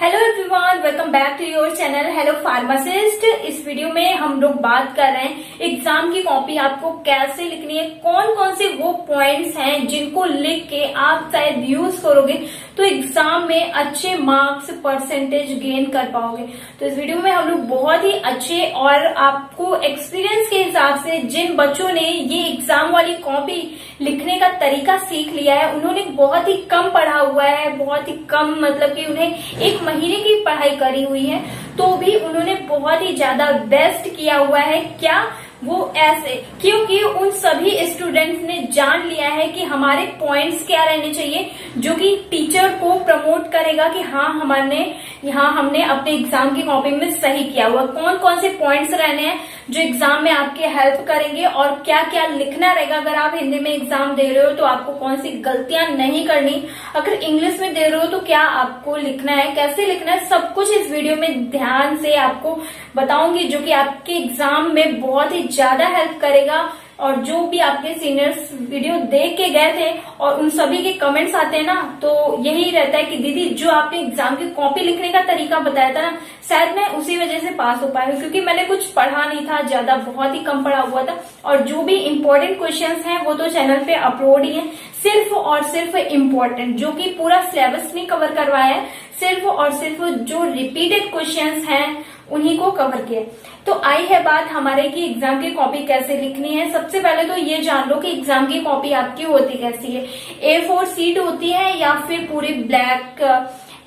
Hello everyone, welcome back to your channel hello pharmacist. इस video में हम लोग बात कर रहे हैं एग्जाम की कॉपी आपको कैसे लिखनी है, कौन कौन से वो पॉइंट्स हैं जिनको लिख के आप शायद यूज करोगे तो एग्जाम में अच्छे मार्क्स परसेंटेज गेन कर पाओगे। तो इस वीडियो में हम लोग बहुत ही अच्छे और आपको एक्सपीरियंस के हिसाब से जिन बच्चों ने ये एग्जाम वाली कॉपी लिखने का तरीका सीख लिया है, उन्होंने बहुत ही कम पढ़ा हुआ है, बहुत ही कम मतलब कि उन्हें एक महीने की पढ़ाई करी हुई है तो भी उन्होंने बहुत ही ज्यादा बेस्ट किया हुआ है। क्या वो ऐसे, क्योंकि उन सभी स्टूडेंट्स ने जान लिया है कि हमारे पॉइंट्स क्या रहने चाहिए जो कि टीचर को प्रमोट करेगा कि हाँ हमने अपने एग्जाम की कॉपी में सही किया हुआ। कौन कौन से पॉइंट्स रहने हैं जो एग्जाम में आपके हेल्प करेंगे और क्या क्या लिखना रहेगा। अगर आप हिंदी में एग्जाम दे रहे हो तो आपको कौन सी गलतियां नहीं करनी, अगर इंग्लिश में दे रहे हो तो क्या आपको लिखना है, कैसे लिखना है, सब कुछ इस वीडियो में ध्यान से आपको बताऊंगी जो कि आपके एग्जाम में बहुत ही ज्यादा हेल्प करेगा। और जो भी आपके सीनियर्स वीडियो देख के गए थे और उन सभी के कमेंट्स आते हैं ना, तो यही रहता है कि दीदी जो आपने एग्जाम की कॉपी लिखने का तरीका बताया था ना, शायद मैं उसी वजह से पास हो पाई हूँ, क्योंकि मैंने कुछ पढ़ा नहीं था ज्यादा, बहुत ही कम पढ़ा हुआ था। और जो भी इम्पोर्टेंट क्वेश्चंस हैं वो तो चैनल पे अपलोड ही है, सिर्फ और सिर्फ इम्पोर्टेंट जो कि पूरा सिलेबस नहीं कवर करवाया है, सिर्फ और सिर्फ जो रिपीटेड क्वेश्चंस हैं उन्हीं को कवर किया। तो आई है बात हमारे की एग्जाम की कॉपी कैसे लिखनी है। सबसे पहले तो ये जान लो कि एग्जाम की कॉपी आपकी होती कैसी है। A4 शीट होती है या फिर पूरी ब्लैक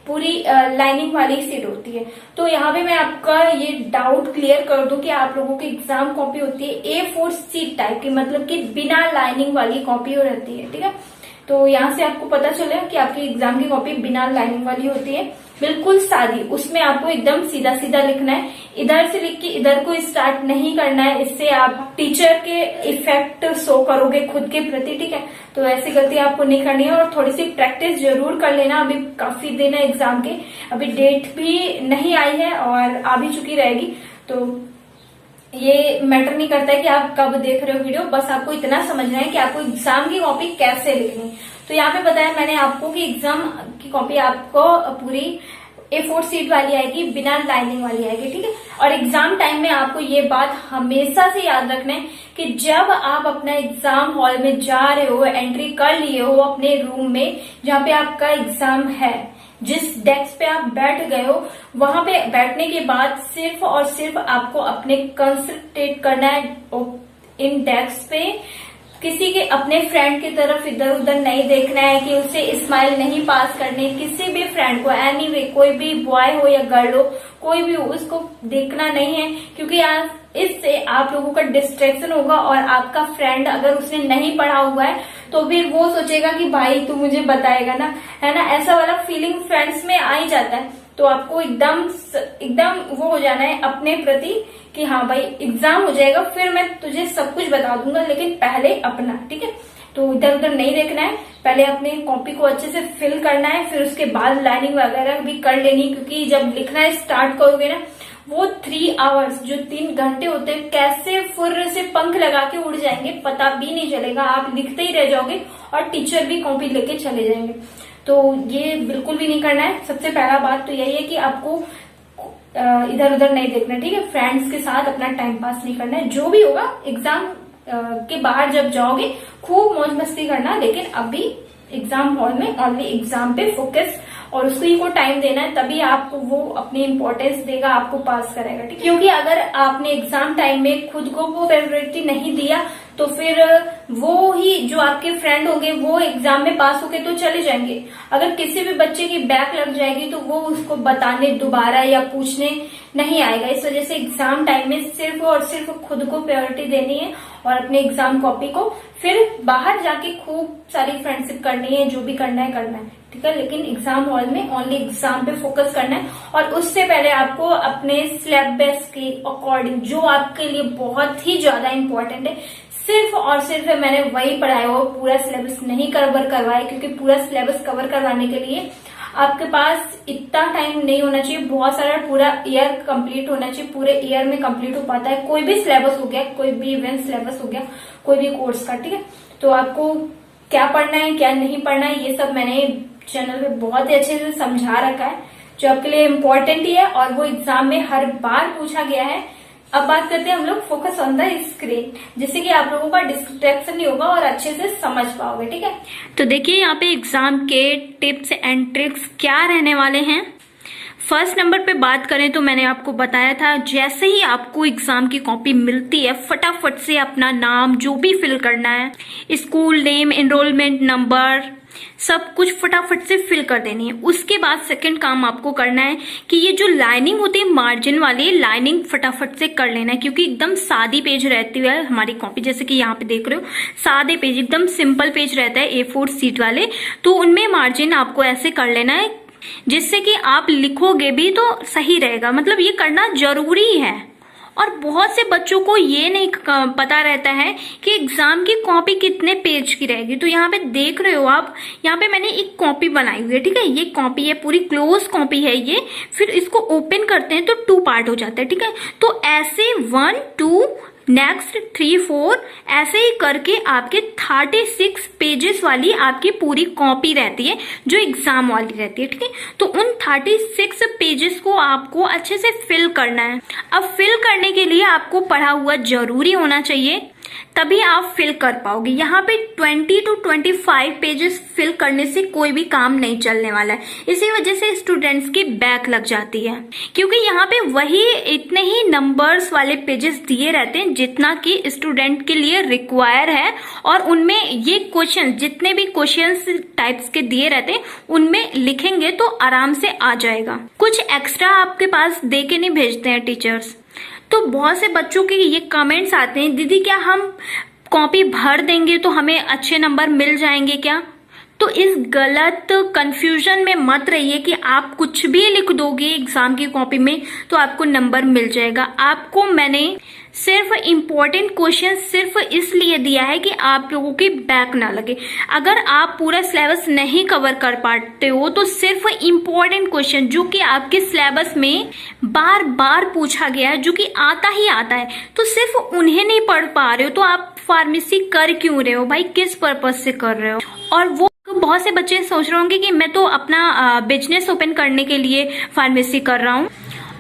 पूरी लाइनिंग वाली शीट होती है। तो यहाँ पे मैं आपका ये डाउट क्लियर कर दूं कि आप लोगों की एग्जाम कॉपी होती है A4 शीट टाइप की, मतलब कि बिना लाइनिंग वाली कॉपी रहती है। ठीक है, तो यहाँ से आपको पता चले कि आपकी एग्जाम की कॉपी बिना लाइनिंग वाली होती है, बिल्कुल सादी। उसमें आपको एकदम सीधा सीधा लिखना है, इधर से लिख के इधर को स्टार्ट नहीं करना है, इससे आप टीचर के इफेक्ट शो करोगे खुद के प्रति। ठीक है, तो ऐसी गलती आपको नहीं करनी है और थोड़ी सी प्रैक्टिस जरूर कर लेना। अभी काफी दिन है एग्जाम के, अभी डेट भी नहीं आई है और आ भी चुकी रहेगी, तो ये मैटर नहीं करता है कि आप कब देख रहे हो वीडियो, बस आपको इतना समझना है कि आपको एग्जाम की कॉपी कैसे लिखनी। तो यहाँ पे बताया मैंने आपको कि एग्जाम की कॉपी आपको पूरी A4 शीट वाली आएगी, बिना लाइनिंग वाली आएगी। ठीक है, और एग्जाम टाइम में आपको ये बात हमेशा से याद रखना है कि जब आप अपना एग्जाम हॉल में जा रहे हो, एंट्री कर लिए हो अपने रूम में जहाँ पे आपका एग्जाम है, जिस डेस्क पे आप बैठ गए हो, वहां पे बैठने के बाद सिर्फ और सिर्फ आपको अपने कंसंट्रेट करना है इन डेस्क पे। किसी के अपने फ्रेंड की तरफ इधर उधर नहीं देखना है कि उसे स्माइल नहीं पास करने, किसी भी फ्रेंड को एनीवे कोई भी बॉय हो या गर्ल हो, कोई भी हो, उसको देखना नहीं है, क्योंकि इससे आप लोगों का डिस्ट्रैक्शन होगा। और आपका फ्रेंड अगर उसने नहीं पढ़ा हुआ है तो फिर वो सोचेगा कि भाई तू मुझे बताएगा ना, है ना, ऐसा वाला फीलिंग फ्रेंड्स में आ ही जाता है। तो आपको एकदम वो हो जाना है अपने प्रति कि हाँ भाई एग्जाम हो जाएगा फिर मैं तुझे सब कुछ बता दूंगा, लेकिन पहले अपना। ठीक है, तो इधर उधर नहीं देखना है, पहले अपने कॉपी को अच्छे से फिल करना है, फिर उसके बाद लाइनिंग वगैरह भी कर लेनी, क्योंकि जब लिखना स्टार्ट करोगे ना, वो 3 आवर्स जो 3 घंटे होते हैं कैसे फुर्र से पंख लगा के उड़ जाएंगे पता भी नहीं चलेगा, आप लिखते ही रह जाओगे और टीचर भी कॉपी लेके चले जाएंगे। तो ये बिल्कुल भी नहीं करना है। सबसे पहला बात तो यही है कि आपको इधर उधर नहीं देखना। ठीक है, फ्रेंड्स के साथ अपना टाइम पास नहीं करना है। जो भी होगा एग्जाम के बाहर जब जाओगे खूब मौज मस्ती करना, लेकिन अभी एग्जाम हॉल में ओनली एग्जाम पे फोकस और उसको ही को टाइम देना है, तभी आपको वो अपनी इम्पोर्टेंस देगा, आपको पास करेगा। ठीक है, क्योंकि अगर आपने एग्जाम टाइम में खुद को वो प्रायोरिटी नहीं दिया तो फिर वो ही जो आपके फ्रेंड होंगे वो एग्जाम में पास होके तो चले जाएंगे। अगर किसी भी बच्चे की बैक लग जाएगी तो वो उसको बताने दोबारा या पूछने नहीं आएगा। इस वजह से एग्जाम टाइम में सिर्फ और सिर्फ खुद को प्रायोरिटी देनी है और अपने एग्जाम कॉपी को, फिर बाहर जाके खूब सारी फ्रेंडशिप करनी है, जो भी करना है करना है। ठीक है, लेकिन एग्जाम हॉल में ओनली एग्जाम पे फोकस करना है। और उससे पहले आपको अपने सिलेबस के अकॉर्डिंग जो आपके लिए बहुत ही ज्यादा इंपॉर्टेंट है, सिर्फ और सिर्फ मैंने वही पढ़ाया हो, पूरा सिलेबस नहीं कवर करवाया, क्योंकि पूरा सिलेबस कवर करवाने के लिए आपके पास इतना टाइम नहीं होना चाहिए, बहुत सारा पूरा ईयर कंप्लीट होना चाहिए। पूरे ईयर में कंप्लीट हो पाता है कोई भी सिलेबस हो गया, कोई भी इवेंट सिलेबस हो गया, कोई भी कोर्स का। ठीक है, तो आपको क्या पढ़ना है क्या नहीं पढ़ना है ये सब मैंने चैनल पे बहुत ही अच्छे से समझा रखा है। जो आपके लिए इम्पोर्टेंट ही है और वो एग्जाम में हर बार पूछा गया है। अब बात करते हैं हम लोग फोकस ऑन द स्क्रीन, जिससे कि आप लोगों का डिस्ट्रैक्शन नहीं होगा और अच्छे से समझ पाओगे। ठीक है, तो देखिए यहाँ पे एग्जाम के टिप्स एंड ट्रिक्स क्या रहने वाले हैं। फर्स्ट नंबर पे बात करें तो मैंने आपको बताया था, जैसे ही आपको एग्जाम की कॉपी मिलती है फटाफट से अपना नाम जो भी फिल करना है, स्कूल नेम, एनरोलमेंट नंबर, सब कुछ फटाफट से फिल कर देनी है। उसके बाद सेकंड काम आपको करना है कि ये जो लाइनिंग होती है मार्जिन वाली लाइनिंग फटाफट से कर लेना है, क्योंकि एकदम सादी पेज रहती है हमारी कॉपी, जैसे कि यहाँ पे देख रहे हो सादे पेज, एकदम सिंपल पेज रहता है A4 सीट वाले, तो उनमें मार्जिन आपको ऐसे कर लेना है जिससे कि आप लिखोगे भी तो सही रहेगा। मतलब ये करना जरूरी है। और बहुत से बच्चों को ये नहीं पता रहता है कि एग्जाम की कॉपी कितने पेज की रहेगी। तो यहाँ पे देख रहे हो आप, यहाँ पे मैंने एक कॉपी बनाई हुई है। ठीक है, ये कॉपी है, पूरी क्लोज कॉपी है ये। फिर इसको ओपन करते हैं तो 2 पार्ट हो जाता है। ठीक है, तो ऐसे 1 2 नेक्स्ट 3 4 ऐसे ही करके आपके 36 पेजेस वाली आपकी पूरी कॉपी रहती है जो एग्जाम वाली रहती है। ठीक है, तो उन 36 पेजेस को आपको अच्छे से फिल करना है। अब फिल करने के लिए आपको पढ़ा हुआ जरूरी होना चाहिए, तभी आप फिल कर पाओगे। यहाँ पे 20 to 25 पेजेस फिल करने से कोई भी काम नहीं चलने वाला है। इसी वजह से स्टूडेंट्स की बैक लग जाती है, क्योंकि यहाँ पे वही इतने ही नंबर्स वाले पेजेस दिए रहते हैं जितना कि स्टूडेंट के लिए रिक्वायर है, और उनमें ये क्वेश्चन जितने भी क्वेश्चंस टाइप्स के दिए रहते हैं उनमें लिखेंगे तो आराम से आ जाएगा। कुछ एक्स्ट्रा आपके पास दे के नहीं भेजते हैं टीचर्स। तो बहुत से बच्चों के ये कमेंट्स आते हैं, दीदी क्या हम कॉपी भर देंगे तो हमें अच्छे नंबर मिल जाएंगे क्या? तो इस गलत कंफ्यूजन में मत रहिए कि आप कुछ भी लिख दोगे एग्जाम की कॉपी में तो आपको नंबर मिल जाएगा। आपको मैंने सिर्फ इम्पोर्टेंट क्वेश्चन सिर्फ इसलिए दिया है कि आप लोगों की बैक ना लगे। अगर आप पूरा सिलेबस नहीं कवर कर पाते हो तो सिर्फ इम्पोर्टेंट क्वेश्चन जो कि आपके सिलेबस में बार बार पूछा गया है, जो कि आता ही आता है, तो सिर्फ उन्हें नहीं पढ़ पा रहे हो तो आप फार्मेसी कर क्यों रहे हो भाई? किस पर्पज से कर रहे हो? और वो बहुत से बच्चे सोच रहे होंगे कि मैं तो अपना बिजनेस ओपन करने के लिए फार्मेसी कर रहा हूँ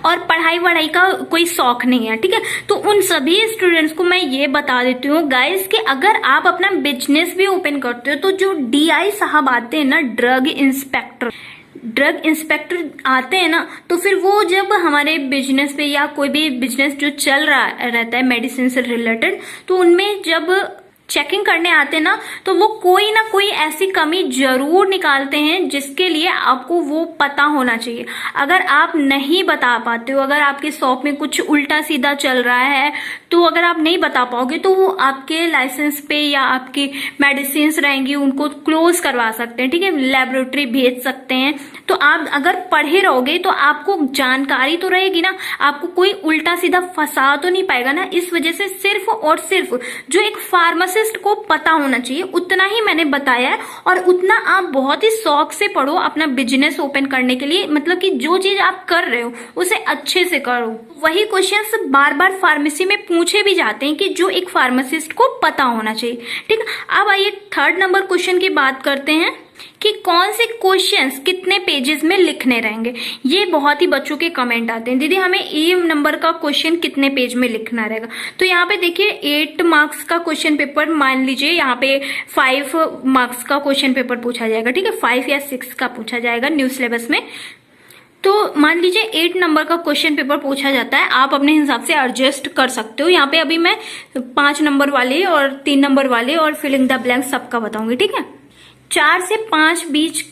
और पढ़ाई वढ़ाई का कोई शौक नहीं है। ठीक है, तो उन सभी स्टूडेंट्स को मैं ये बता देती हूँ गाइस कि अगर आप अपना बिजनेस भी ओपन करते हो तो जो DI साहब आते हैं ना, ड्रग इंस्पेक्टर आते हैं ना, तो फिर वो जब हमारे बिजनेस पे या कोई भी बिजनेस जो चल रहा रहता है मेडिसिन से रिलेटेड, तो उनमें जब चेकिंग करने आते हैं ना, तो वो कोई ना कोई ऐसी कमी जरूर निकालते हैं जिसके लिए आपको वो पता होना चाहिए। अगर आप नहीं बता पाते हो, अगर आपके शॉप में कुछ उल्टा सीधा चल रहा है, तो अगर आप नहीं बता पाओगे तो वो आपके लाइसेंस पे या आपकी मेडिसिन रहेंगी उनको क्लोज करवा सकते हैं। ठीक है, लेबोरेटरी भेज सकते हैं। तो आप अगर पढ़े रहोगे तो आपको जानकारी तो रहेगी ना, आपको कोई उल्टा सीधा फंसा तो नहीं पाएगा ना। इस वजह से सिर्फ और सिर्फ जो एक फार्मासिस्ट को पता होना चाहिए उतना ही मैंने बताया है, और उतना आप बहुत ही शौक से पढ़ो अपना बिजनेस ओपन करने के लिए। मतलब कि जो चीज आप कर रहे हो उसे अच्छे से करो। वही क्वेश्चंस बार बार फार्मेसी में पूछे भी जाते हैं कि जो एक फार्मासिस्ट को पता होना चाहिए। ठीक है, अब आइए 3rd नंबर क्वेश्चन की बात करते हैं कि कौन से क्वेश्चंस कितने पेजेस में लिखने रहेंगे। ये बहुत ही बच्चों के कमेंट आते हैं, दीदी हमें E नंबर का क्वेश्चन कितने पेज में लिखना रहेगा। तो यहाँ पे देखिए 8 मार्क्स का क्वेश्चन पेपर, मान लीजिए यहाँ पे 5 मार्क्स का क्वेश्चन पेपर पूछा जाएगा। ठीक है, 5 या 6 का पूछा जाएगा न्यू सिलेबस में। तो मान लीजिए 8 नंबर का क्वेश्चन पेपर पूछा जाता है, आप अपने हिसाब से एडजस्ट कर सकते हो। यहाँ पे अभी मैं 5 नंबर वाले और 3 नंबर वाले और फिलिंग द ब्लैंक सबका बताऊंगी। ठीक है, 4 से 5 बीच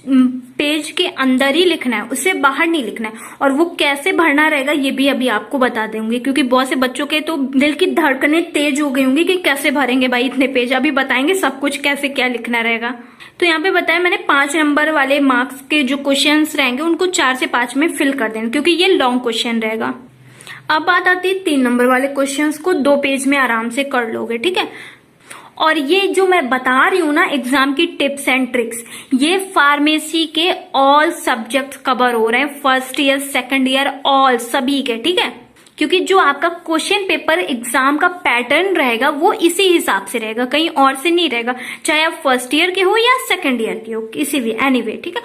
पेज के अंदर ही लिखना है, उससे बाहर नहीं लिखना है। और वो कैसे भरना रहेगा ये भी अभी आपको बता दूंगी, क्योंकि बहुत से बच्चों के तो दिल की धड़कनें तेज हो गई होंगी कि कैसे भरेंगे भाई इतने पेज। अभी बताएंगे सब कुछ कैसे क्या लिखना रहेगा। तो यहाँ पे बताया मैंने 5 नंबर वाले मार्क्स के जो क्वेश्चंस रहेंगे उनको 4 से 5 में फिल कर देना, क्योंकि ये लॉन्ग क्वेश्चन रहेगा। अब बात आती है 3 नंबर वाले क्वेश्चंस को 2 पेज में आराम से कर लोगे। ठीक है, और ये जो मैं बता रही हूँ ना एग्जाम की टिप्स एंड ट्रिक्स, ये फार्मेसी के ऑल सब्जेक्ट कवर हो रहे हैं, first year, second year, all सभी के। ठीक है, क्योंकि जो आपका क्वेश्चन पेपर एग्जाम का पैटर्न रहेगा वो इसी हिसाब से रहेगा, कहीं और से नहीं रहेगा, चाहे आप फर्स्ट ईयर के हो या सेकंड ईयर के हो, किसी भी एनीवे, ठीक है।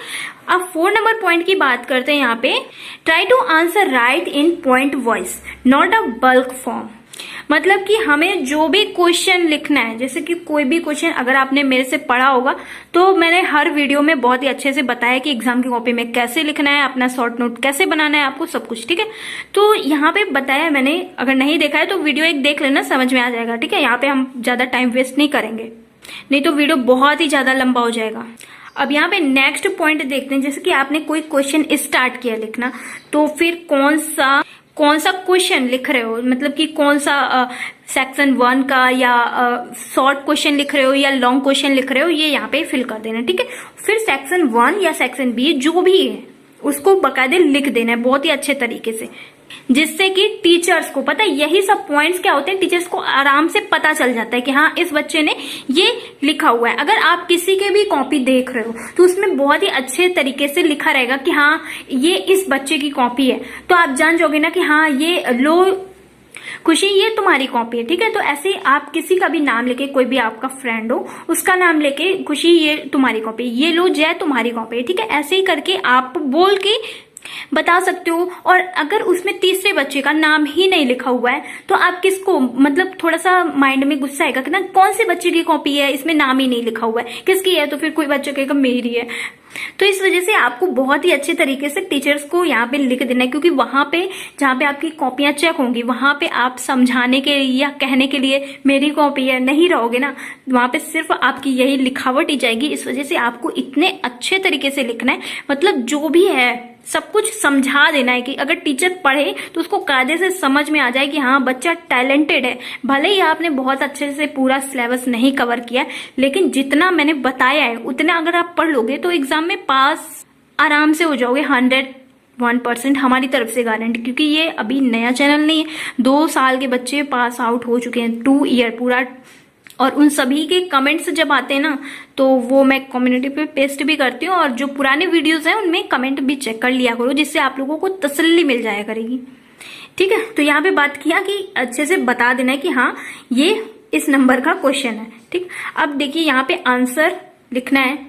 अब 4 नंबर पॉइंट की बात करते हैं यहाँ पे, try to answer right in point wise not a bulk form. मतलब कि हमें जो भी क्वेश्चन लिखना है, जैसे कि कोई भी क्वेश्चन अगर आपने मेरे से पढ़ा होगा तो मैंने हर वीडियो में बहुत ही अच्छे से बताया कि एग्जाम की कॉपी में कैसे लिखना है, अपना शॉर्ट नोट कैसे बनाना है, आपको सब कुछ, ठीक है। तो यहाँ पे बताया मैंने, अगर नहीं देखा है तो वीडियो एक देख लेना, समझ में आ जाएगा, ठीक है। यहाँ पे हम ज्यादा टाइम वेस्ट नहीं करेंगे, नहीं तो वीडियो बहुत ही ज्यादा लंबा हो जाएगा। अब यहाँ पे नेक्स्ट पॉइंट देखते हैं, जैसे कि आपने कोई क्वेश्चन स्टार्ट किया लिखना, तो फिर कौन सा क्वेश्चन लिख रहे हो, मतलब कि कौन सा सेक्शन 1 का या शॉर्ट क्वेश्चन लिख रहे हो या लॉन्ग क्वेश्चन लिख रहे हो, ये यहाँ पे फिल कर देना, ठीक है। फिर सेक्शन 1 या सेक्शन बी जो भी है उसको बकायदे लिख देना है बहुत ही अच्छे तरीके से, जिससे कि टीचर्स को पता है, यही सब पॉइंट्स क्या होते हैं, टीचर्स को आराम से पता चल जाता है कि हाँ इस बच्चे ने ये लिखा हुआ है। अगर आप किसी के भी कॉपी देख रहे हो तो उसमें बहुत ही अच्छे तरीके से लिखा रहेगा कि हाँ ये इस बच्चे की कॉपी है, तो आप जान जाओगे ना कि हाँ ये लो खुशी ये तुम्हारी कॉपी है, ठीक है। तो ऐसे आप किसी का भी नाम लेके, कोई भी आपका फ्रेंड हो उसका नाम लेके, खुशी ये तुम्हारी कॉपी, ये लो जय तुम्हारी कॉपी है, ठीक है। ऐसे ही करके आप बोल के बता सकते हो। और अगर उसमें तीसरे बच्चे का नाम ही नहीं लिखा हुआ है तो आप किसको, मतलब थोड़ा सा माइंड में गुस्सा आएगा कि ना कौन से बच्चे की कॉपी है, इसमें नाम ही नहीं लिखा हुआ है, किसकी है, तो फिर कोई बच्चा कहेगा मेरी है। तो इस वजह से आपको बहुत ही अच्छे तरीके से टीचर्स को यहाँ पे लिख देना है, क्योंकि वहां पे जहाँ पे आपकी कॉपियां चेक होंगी वहां पे आप समझाने के या कहने के लिए मेरी कॉपी है नहीं रहोगे ना, वहां पे सिर्फ आपकी यही लिखावट ही जाएगी। इस वजह से आपको इतने अच्छे तरीके से लिखना है, मतलब जो भी है सब कुछ समझा देना है कि अगर टीचर पढ़े तो उसको कायदे से समझ में आ जाए कि हाँ बच्चा टैलेंटेड है। भले ही आपने बहुत अच्छे से पूरा सिलेबस नहीं कवर किया, लेकिन जितना मैंने बताया है उतना अगर आप पढ़ लोगे तो एग्जाम में पास आराम से हो जाओगे, 101% हमारी तरफ से गारंटी। क्योंकि ये अभी नया चैनल नहीं है, 2 साल के बच्चे पास आउट हो चुके हैं, 2 ईयर पूरा। और उन सभी के कमेंट्स जब आते हैं ना तो वो मैं कम्युनिटी पे पेस्ट भी करती हूँ, और जो पुराने वीडियोस हैं उनमें कमेंट भी चेक कर लिया करो, जिससे आप लोगों को तसल्ली मिल जाया करेगी, ठीक है। तो यहाँ पे बात किया कि अच्छे से बता देना है कि हाँ ये इस नंबर का क्वेश्चन है, ठीक। अब देखिए यहाँ पे आंसर लिखना है,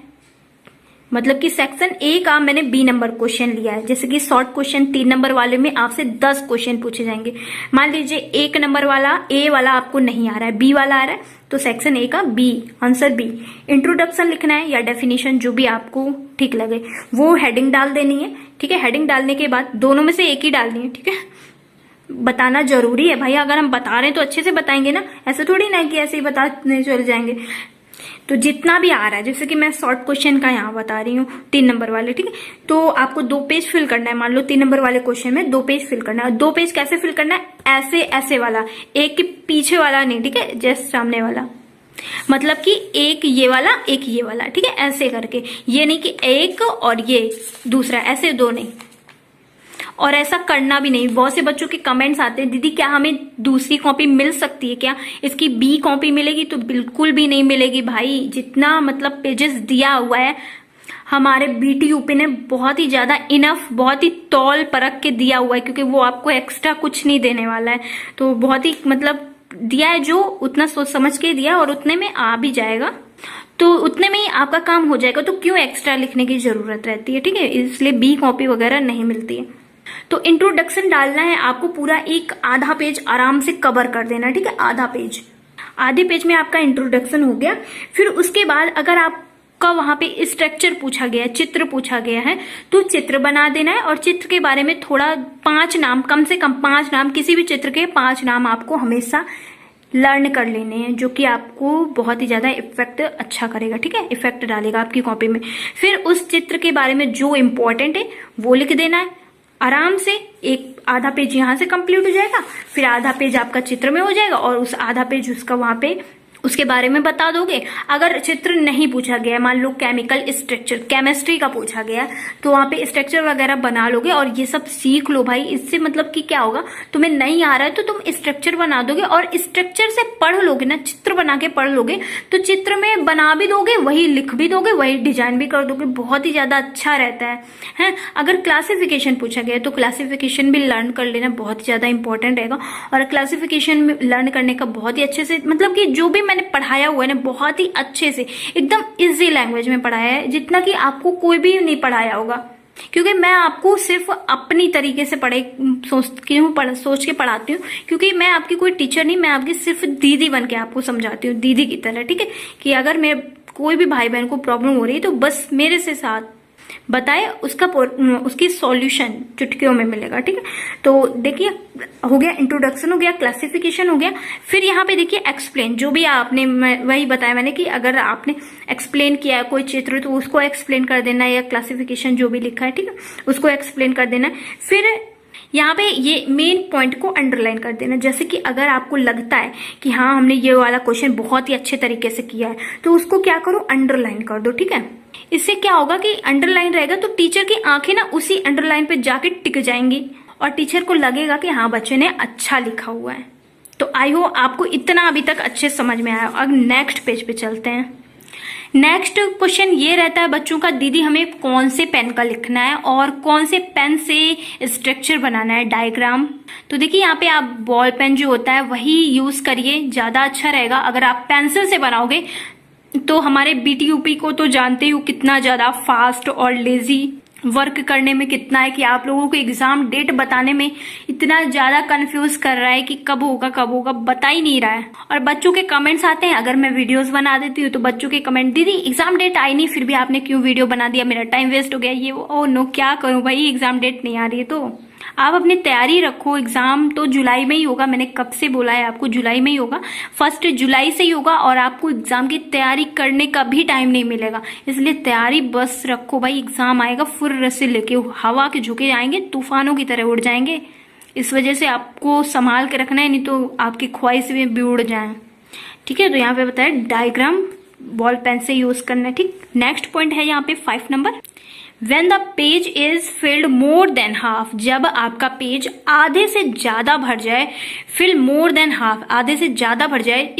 मतलब कि सेक्शन ए का मैंने बी नंबर क्वेश्चन लिया है। जैसे कि शॉर्ट क्वेश्चन 3 नंबर वाले में आपसे 10 क्वेश्चन पूछे जाएंगे। मान लीजिए 1 नंबर वाला ए वाला आपको नहीं आ रहा है, बी वाला आ रहा है, तो सेक्शन ए का बी, आंसर बी। इंट्रोडक्शन लिखना है या डेफिनेशन, जो भी आपको ठीक लगे वो हेडिंग डाल देनी है, ठीक है। हेडिंग डालने के बाद दोनों में से एक ही डालनी है, ठीक है। बताना जरूरी है भाई, अगर हम बता रहे हैं तो अच्छे से बताएंगे ना, ऐसे थोड़ी ना कि ऐसे ही बताने चले जाएंगे। तो जितना भी आ रहा है, जैसे कि मैं शॉर्ट क्वेश्चन का यहाँ बता रही हूँ 3 नंबर वाले, ठीक है। तो आपको 2 पेज फिल करना है, मान लो 3 नंबर वाले क्वेश्चन में 2 पेज फिल करना है। 2 पेज कैसे फिल करना है, ऐसे ऐसे वाला, एक के पीछे वाला नहीं, ठीक है, जस्ट सामने वाला, मतलब कि एक ये वाला एक ये वाला, ठीक है, ऐसे करके। ये नहीं कि एक और ये दूसरा, ऐसे 2 नहीं। और ऐसा करना भी नहीं। बहुत से बच्चों के कमेंट्स आते हैं, दीदी क्या हमें दूसरी कॉपी मिल सकती है क्या, इसकी बी कॉपी मिलेगी? तो बिल्कुल भी नहीं मिलेगी भाई। जितना मतलब पेजेस दिया हुआ है हमारे BTUP ने, बहुत ही ज्यादा इनफ, बहुत ही तौल परख के दिया हुआ है, क्योंकि वो आपको एक्स्ट्रा कुछ नहीं देने वाला है। तो बहुत ही मतलब दिया है, जो उतना सोच समझ के दिया और उतने में आ भी जाएगा, तो उतने में ही आपका काम हो जाएगा। तो क्यों एक्स्ट्रा लिखने की जरूरत रहती है, ठीक है। इसलिए बी कॉपी वगैरह नहीं मिलती है। तो इंट्रोडक्शन डालना है आपको, पूरा एक आधा पेज आराम से कवर कर देना, ठीक है। आधे पेज में आपका इंट्रोडक्शन हो गया। फिर उसके बाद अगर आपका वहां पे स्ट्रक्चर पूछा गया है, चित्र पूछा गया है, तो चित्र बना देना है। और चित्र के बारे में थोड़ा 5 नाम, कम से कम 5 नाम, किसी भी चित्र के 5 नाम आपको हमेशा लर्न कर लेने हैं, जो कि आपको बहुत ही ज्यादा इफेक्ट अच्छा करेगा, ठीक है, इफेक्ट डालेगा आपकी कॉपी में। फिर उस चित्र के बारे में जो इम्पोर्टेंट है वो लिख देना है आराम से। एक आधा पेज यहाँ से कंप्लीट हो जाएगा, फिर आधा पेज आपका चित्र में हो जाएगा, और उस आधा पेज उसका वहां पे उसके बारे में बता दोगे। अगर चित्र नहीं पूछा गया, मान लो केमिकल स्ट्रक्चर, केमिस्ट्री का पूछा गया, तो वहां पे स्ट्रक्चर वगैरह बना लोगे और ये सब सीख लो भाई। इससे मतलब कि क्या होगा, तुम्हें नहीं आ रहा है तो तुम स्ट्रक्चर बना दोगे और स्ट्रक्चर से पढ़ लोगे ना, चित्र बना के पढ़ लोगे तो चित्र में बना भी दोगे, वही लिख भी दोगे, वही डिजाइन भी कर दोगे, बहुत ही ज्यादा अच्छा रहता है। अगर क्लासिफिकेशन पूछा गया तो क्लासिफिकेशन भी लर्न कर लेना, बहुत ज्यादा इंपॉर्टेंट रहेगा। और क्लासिफिकेशन में लर्न करने का बहुत ही अच्छे से, मतलब कि जो भी मैंने पढ़ाया हुआ है ना, बहुत ही अच्छे से एकदम इजी लैंग्वेज में पढ़ाया है, जितना कि आपको कोई भी नहीं पढ़ाया होगा। क्योंकि मैं आपको सिर्फ अपनी तरीके से सोच के पढ़ाती हूँ, क्योंकि मैं आपकी कोई टीचर नहीं, मैं आपकी सिर्फ दीदी बन के आपको समझाती हूँ, दीदी की तरह। ठीक है, कि अगर मैं कोई भी भाई बहन को प्रॉब्लम हो रही है तो बस मेरे से साथ बताए, उसकी सॉल्यूशन चुटकियों में मिलेगा। ठीक है, तो देखिए हो गया इंट्रोडक्शन, हो गया क्लासिफिकेशन, हो गया। फिर यहाँ पे देखिए एक्सप्लेन, जो भी आपने वही बताया मैंने कि अगर आपने एक्सप्लेन किया है कोई चित्र तो उसको एक्सप्लेन कर देना, या क्लासिफिकेशन जो भी लिखा है, ठीक है, उसको एक्सप्लेन कर देना। फिर यहाँ पे ये मेन पॉइंट को अंडरलाइन कर देना। जैसे कि अगर आपको लगता है कि हाँ हमने ये वाला क्वेश्चन बहुत ही अच्छे तरीके से किया है, तो उसको क्या करो, अंडरलाइन कर दो। ठीक है, इससे क्या होगा कि अंडरलाइन रहेगा तो टीचर की आंखें ना उसी अंडरलाइन पे जाके टिक जाएंगी और टीचर को लगेगा कि हाँ बच्चे ने अच्छा लिखा हुआ है। तो आई होप आपको इतना अभी तक अच्छे समझ में आया। अब नेक्स्ट पेज पे चलते हैं। नेक्स्ट क्वेश्चन ये रहता है बच्चों का, दीदी हमें कौन से पेन का लिखना है और कौन से पेन से स्ट्रक्चर बनाना है, डायग्राम। तो देखिए यहाँ पे आप बॉल पेन जो होता है वही यूज करिए, ज्यादा अच्छा रहेगा। अगर आप पेंसिल से बनाओगे तो हमारे बीटीयूपी को तो जानते ही हो कितना ज्यादा फास्ट और लेजी वर्क करने में कितना है, कि आप लोगों को एग्जाम डेट बताने में इतना ज्यादा कंफ्यूज कर रहा है कि कब होगा बता ही नहीं रहा है। और बच्चों के कमेंट्स आते हैं, अगर मैं वीडियोस बना देती हूँ तो बच्चों के कमेंट, दीदी एग्जाम डेट आई नहीं फिर भी आपने क्यों वीडियो बना दिया, मेरा टाइम वेस्ट हो गया, ये वो। ओ नो, क्या करूं भाई, एग्जाम डेट नहीं आ रही है। तो आप अपनी तैयारी रखो, एग्जाम तो जुलाई में ही होगा, मैंने कब से बोला है आपको, जुलाई में ही होगा, 1 जुलाई से ही होगा। और आपको एग्जाम की तैयारी करने का भी टाइम नहीं मिलेगा, इसलिए तैयारी बस रखो भाई। एग्जाम आएगा फुर्र से लेके हवा के झोंके जाएंगे, तूफानों की तरह उड़ जाएंगे। इस वजह से आपको संभाल के रखना है, नहीं तो आपकी ख्वाहिश में भी उड़ जाए। ठीक है, तो यहाँ पे बताया डायग्राम बॉल पेन से यूज करना है। ठीक, नेक्स्ट पॉइंट है यहाँ पे 5 number, When the page is filled more than half, जब आपका पेज आधे से ज्यादा भर जाए, fill more than half, आधे से ज्यादा भर जाए,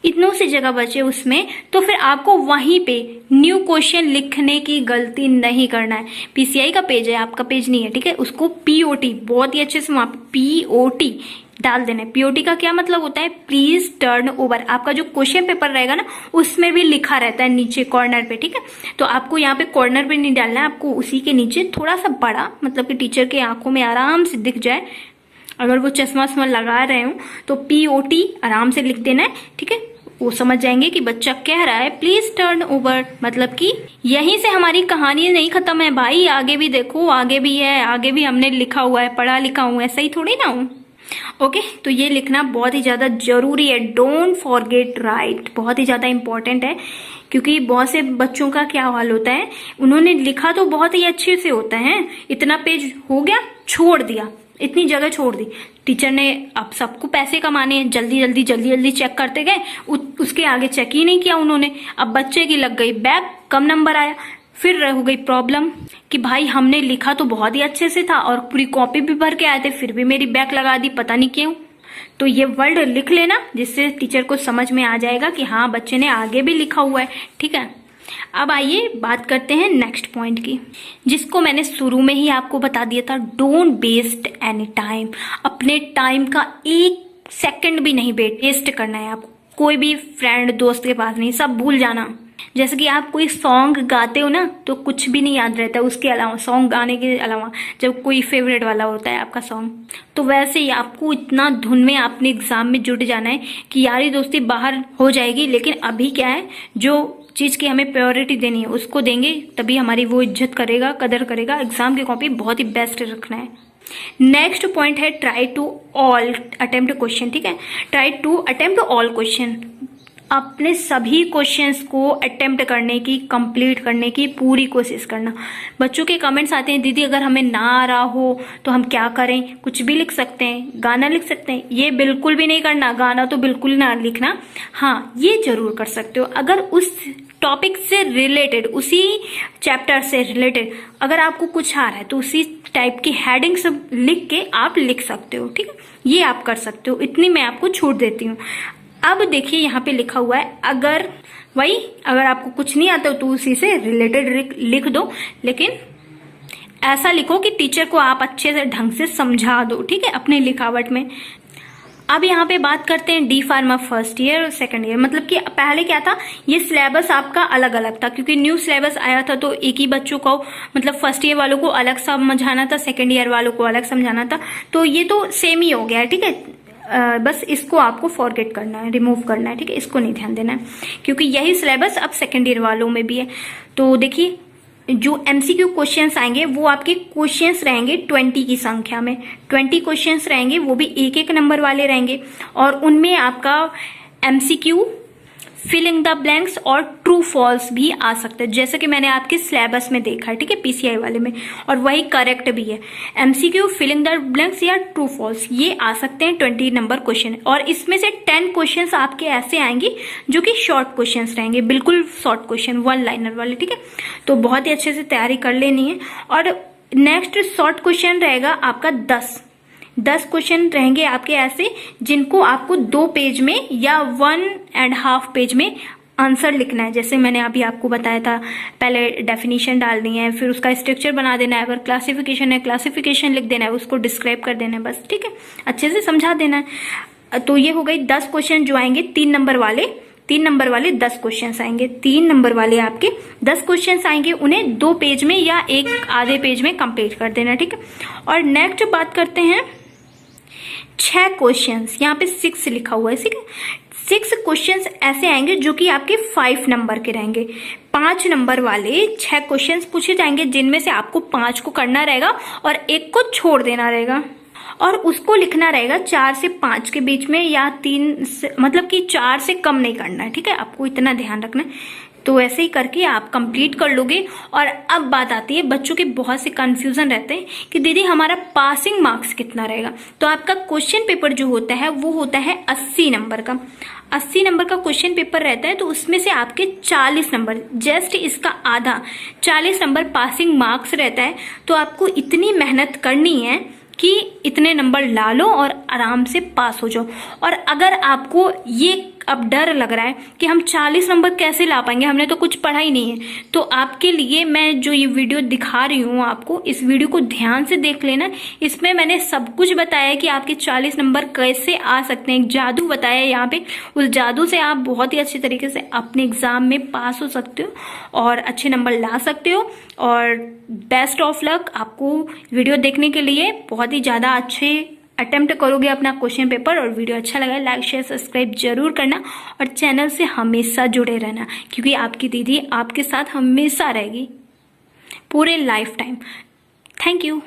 इतनों से जगह बचे उसमें, तो फिर आपको वहीं पे न्यू क्वेश्चन लिखने की गलती नहीं करना है। पीसीआई का पेज है, आपका पेज नहीं है, ठीक है, उसको पीओटी बहुत ही अच्छे से वहां पे पीओटी डाल देना है। पीओटी का क्या मतलब होता है, प्लीज टर्न ओवर। आपका जो क्वेश्चन पेपर रहेगा ना उसमें भी लिखा रहता है नीचे कॉर्नर पे, ठीक है, तो आपको यहाँ पे कॉर्नर पे नहीं डालना है, आपको उसी के नीचे थोड़ा सा बड़ा, मतलब कि टीचर के आंखों में आराम से दिख जाए, अगर वो चश्मा वश्मा लगा रहे हो तो पीओटी आराम से लिख देना है। ठीक है, वो समझ जाएंगे कि बच्चा कह रहा है प्लीज टर्न ओवर, मतलब कि यहीं से हमारी कहानी नहीं खत्म है भाई, आगे भी देखो, आगे भी है, आगे भी हमने लिखा हुआ है, पढ़ा लिखा हूं, ऐसा ही थोड़ी ना हूं। ओके, तो ये लिखना बहुत ही ज्यादा जरूरी है। डोंट फॉरगेट राइट, बहुत ही ज्यादा इंपॉर्टेंट है, क्योंकि बहुत से बच्चों का क्या हाल होता है, उन्होंने लिखा तो बहुत ही अच्छे से होता है, इतना पेज हो गया छोड़ दिया, इतनी जगह छोड़ दी, टीचर ने अब सबको पैसे कमाने, जल्दी जल्दी चेक करते गए, उसके आगे चेक ही नहीं किया उन्होंने, अब बच्चे की लग गई बैक, कम नंबर आया, फिर हो गई प्रॉब्लम कि भाई हमने लिखा तो बहुत ही अच्छे से था और पूरी कॉपी भी भर के आए थे, फिर भी मेरी बैक लगा दी, पता नहीं क्यों। तो ये वर्ड लिख लेना, जिससे टीचर को समझ में आ जाएगा कि हाँ बच्चे ने आगे भी लिखा हुआ है। ठीक है, अब आइए बात करते हैं नेक्स्ट पॉइंट की, जिसको मैंने शुरू में ही आपको बता दिया था, डोंट वेस्ट एनी टाइम। अपने टाइम का 1 सेकंड भी नहीं वेस्ट करना है आपको, कोई भी फ्रेंड दोस्त के पास नहीं, सब भूल जाना। जैसे कि आप कोई सॉन्ग गाते हो ना तो कुछ भी नहीं याद रहता उसके अलावा, सॉन्ग गाने के अलावा, जब कोई फेवरेट वाला होता है आपका सॉन्ग, तो वैसे ही आपको इतना धुन में अपने एग्जाम में जुट जाना है कि यारी दोस्ती बाहर हो जाएगी, लेकिन अभी क्या है, जो चीज की हमें प्रायोरिटी देनी है उसको देंगे, तभी हमारी वो इज्जत करेगा, कदर करेगा। एग्जाम की कॉपी बहुत ही बेस्ट रखना है। नेक्स्ट पॉइंट है try to all attempt question. ठीक है, try to attempt all question, अपने सभी क्वेश्चंस को अटेम्प्ट करने की, कंप्लीट करने की पूरी कोशिश करना। बच्चों के कमेंट्स आते हैं, दीदी अगर हमें ना आ रहा हो तो हम क्या करें? कुछ भी लिख सकते हैं, गाना लिख सकते हैं। ये बिल्कुल भी नहीं करना, गाना तो बिल्कुल ना लिखना। हाँ, ये जरूर कर सकते हो अगर उस टॉपिक से रिलेटेड, उसी चैप्टर से रिलेटेड अगर आपको कुछ आ रहा है तो उसी टाइप की हेडिंग सब लिख के आप लिख सकते हो। ठीक है, ये आप कर सकते हो, इतनी मैं आपको छूट देती हूँ। अब देखिए यहाँ पे लिखा हुआ है, अगर आपको कुछ नहीं आता तो उसी से रिलेटेड लिख दो, लेकिन ऐसा लिखो कि टीचर को आप अच्छे से ढंग से समझा दो। ठीक है, अपने लिखावट में। अब यहाँ पे बात करते हैं डी फार्मा फर्स्ट ईयर और सेकंड ईयर। मतलब कि पहले क्या था, ये सिलेबस आपका अलग अलग था, क्योंकि न्यू सिलेबस आया था तो एक ही बच्चों को, मतलब फर्स्ट ईयर वालों को अलग समझाना था, सेकंड ईयर वालों को अलग समझाना था। तो ये तो सेम ही हो गया है। ठीक है, बस इसको आपको फॉरगेट करना है, रिमूव करना है। ठीक है, इसको नहीं ध्यान देना है, क्योंकि यही सिलेबस अब सेकंड ईयर वालों में भी है। तो देखिए, जो एमसीक्यू क्वेश्चंस आएंगे वो आपके क्वेश्चंस रहेंगे 20 की संख्या में। 20 क्वेश्चंस रहेंगे, वो भी एक एक नंबर वाले रहेंगे, और उनमें आपका एमसीक्यू, फिलिंग द ब्लैंक्स और ट्रू फॉल्स भी आ सकते हैं, जैसे कि मैंने आपके सिलेबस में देखा है। ठीक है, पीसीआई वाले में, और वही करेक्ट भी है। एमसीक्यू, फिलिंग द ब्लैंक्स या ट्रू फॉल्स, ये आ सकते हैं 20 नंबर क्वेश्चन। और इसमें से 10 क्वेश्चंस आपके ऐसे आएंगे जो कि शॉर्ट क्वेश्चंस रहेंगे, बिल्कुल शॉर्ट क्वेश्चन, 1 लाइनर वाले। ठीक है, तो बहुत ही अच्छे से तैयारी कर लेनी है। और नेक्स्ट शॉर्ट क्वेश्चन रहेगा आपका 10 क्वेश्चन रहेंगे आपके ऐसे, जिनको आपको 2 पेज में या 1.5 पेज में आंसर लिखना है। जैसे मैंने अभी आपको बताया था, पहले डेफिनेशन डालनी है, फिर उसका स्ट्रक्चर बना देना है, अगर क्लासिफिकेशन है क्लासिफिकेशन लिख देना है, उसको डिस्क्राइब कर देना है बस। ठीक है, अच्छे से समझा देना है। तो ये हो गई 10 क्वेश्चन जो आएंगे 3 नंबर वाले। 3 नंबर वाले 10 क्वेश्चन आएंगे, 3 नंबर वाले आपके 10 क्वेश्चन आएंगे, उन्हें 2 पेज में या एक आधे पेज में कंप्लीट कर देना। ठीक है, और नेक्स्ट बात करते हैं 6 क्वेश्चंस, यहाँ पे 6 लिखा हुआ है। ठीक है, 6 क्वेश्चंस ऐसे आएंगे जो कि आपके 5 नंबर के रहेंगे। 5 नंबर वाले 6 क्वेश्चंस पूछे जाएंगे, जिनमें से आपको 5 को करना रहेगा और एक को छोड़ देना रहेगा, और उसको लिखना रहेगा 4 से 5 के बीच में, या 3 से, मतलब कि 4 से कम नहीं करना है। ठीक है, आपको इतना ध्यान रखना है। तो ऐसे ही करके आप कंप्लीट कर लोगे। और अब बात आती है, बच्चों के बहुत से कंफ्यूजन रहते हैं कि दीदी हमारा पासिंग मार्क्स कितना रहेगा। तो आपका क्वेश्चन पेपर जो होता है वो होता है 80 नंबर का। 80 नंबर का क्वेश्चन पेपर रहता है, तो उसमें से आपके 40 नंबर, जस्ट इसका आधा, 40 नंबर पासिंग मार्क्स रहता है। तो आपको इतनी मेहनत करनी है कि इतने नंबर ला लो और आराम से पास हो जाओ। और अगर आपको ये अब डर लग रहा है कि हम 40 नंबर कैसे ला पाएंगे, हमने तो कुछ पढ़ा ही नहीं है, तो आपके लिए मैं जो ये वीडियो दिखा रही हूँ आपको, इस वीडियो को ध्यान से देख लेना। इसमें मैंने सब कुछ बताया कि आपके 40 नंबर कैसे आ सकते हैं। एक जादू बताया यहाँ पे, उस जादू से आप बहुत ही अच्छे तरीके से अपने एग्जाम में पास हो सकते हो और अच्छे नंबर ला सकते हो। और बेस्ट ऑफ लक आपको वीडियो देखने के लिए। बहुत ही ज्यादा अच्छे अटेम्प्ट करोगे अपना क्वेश्चन पेपर। और वीडियो अच्छा लगा लाइक शेयर सब्सक्राइब जरूर करना, और चैनल से हमेशा जुड़े रहना, क्योंकि आपकी दीदी आपके साथ हमेशा रहेगी पूरे लाइफ टाइम। Thank you.